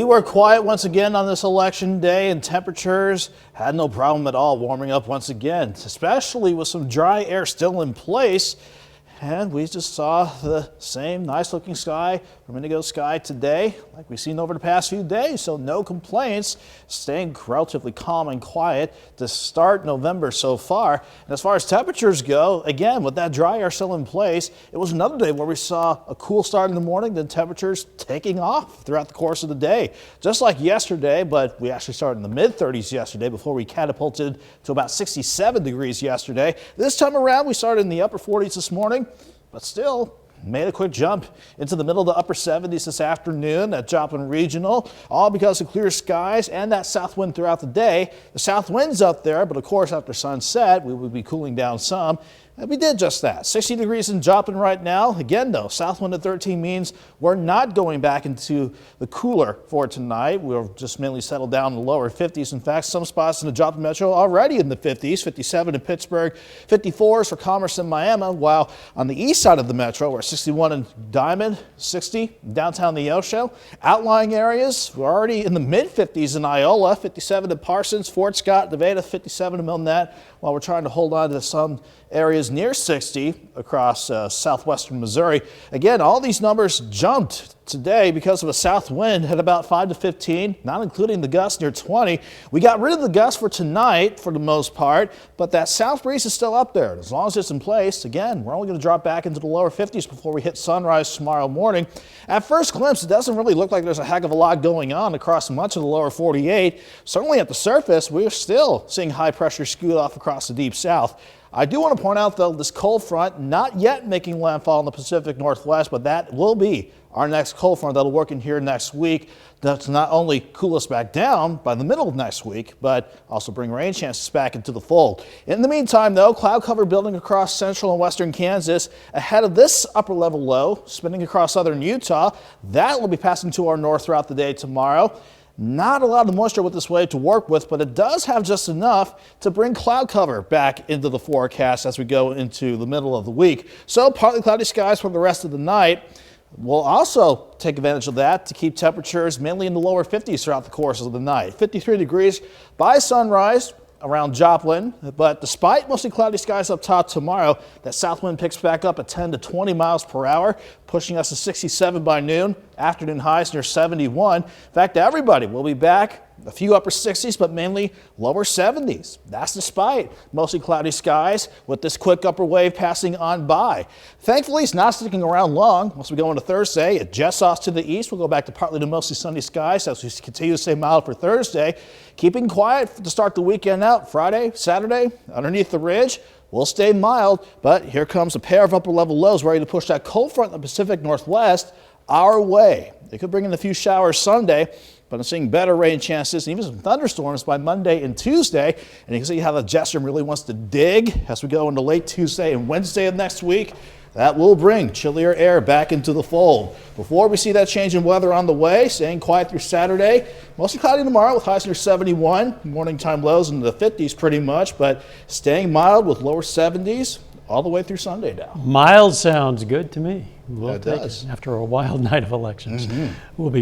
We were quiet once again on this election day, and temperatures had no problem at all warming up once again, especially with some dry air still in place. And we just saw the same nice looking sky from Indigo Sky today, like we've seen over the past few days. So no complaints, staying relatively calm and quiet to start November so far. And as far as temperatures go, again, with that dry air still in place, it was another day where we saw a cool start in the morning, then temperatures taking off throughout the course of the day. Just like yesterday, but we actually started in the mid-30s yesterday before we catapulted to about 67 degrees yesterday. This time around, we started in the upper 40s this morning, but still made a quick jump into the middle of the upper 70s this afternoon at Joplin Regional, all because of clear skies and that south wind throughout the day. The south wind's up there, but of course after sunset we will be cooling down some. And we did just that. 60 degrees in Joplin right now. Again though, south wind at 13 means we're not going back into the cooler for tonight. We'll just mainly settle down in the lower 50s. In fact, some spots in the Joplin Metro already in the 50s, 57 in Pittsburgh, 54s for Commerce and Miami, while on the east side of the Metro, we're 61 in Diamond, 60 downtown Neosho. Outlying areas, we're already in the mid 50s in Iola, 57 in Parsons, Fort Scott, Nevada, 57 in Milnet, while we're trying to hold on to some areas near 60 across southwestern Missouri. Again, all these numbers jumped today because of a south wind at about 5 to 15, not including the gusts near 20. We got rid of the gusts for tonight for the most part, but that south breeze is still up there. As long as it's in place, again, we're only going to drop back into the lower 50s before we hit sunrise tomorrow morning. At first glimpse, it doesn't really look like there's a heck of a lot going on across much of the lower 48. Certainly at the surface, we're still seeing high pressure scoot off across the deep south. I do want to point out, though, this cold front not yet making landfall in the Pacific Northwest, but that will be our next cold front that'll work in here next week. That's not only cool us back down by the middle of next week, but also bring rain chances back into the fold. In the meantime, though, cloud cover building across central and western Kansas ahead of this upper level low, spinning across southern Utah. That will be passing to our north throughout the day tomorrow. Not a lot of moisture with this wave to work with, but it does have just enough to bring cloud cover back into the forecast as we go into the middle of the week. So partly cloudy skies for the rest of the night. We'll also take advantage of that to keep temperatures mainly in the lower 50s throughout the course of the night. 53 degrees by sunrise around Joplin, but despite mostly cloudy skies up top tomorrow, that south wind picks back up at 10 to 20 miles per hour, pushing us to 67 by noon. Afternoon highs near 71. In fact, everybody will be back a few upper 60s, but mainly lower 70s. That's despite mostly cloudy skies with this quick upper wave passing on by. Thankfully, it's not sticking around long. Once we go into Thursday, it jets off to the east. We'll go back to partly to mostly sunny skies as we continue to stay mild for Thursday. Keeping quiet to start the weekend out. Friday, Saturday, underneath the ridge, we'll stay mild, but here comes a pair of upper level lows ready to push that cold front in the Pacific Northwest our way. It could bring in a few showers Sunday, but I'm seeing better rain chances and even some thunderstorms by Monday and Tuesday. And you can see how the jet stream really wants to dig as we go into late Tuesday and Wednesday of next week. That will bring chillier air back into the fold. Before we see that change in weather on the way, staying quiet through Saturday. Mostly cloudy tomorrow with highs near 71. Morning time lows in the 50s pretty much, but staying mild with lower 70s all the way through Sunday now. Mild sounds good to me. We'll That take does. it after a wild night of elections. We'll be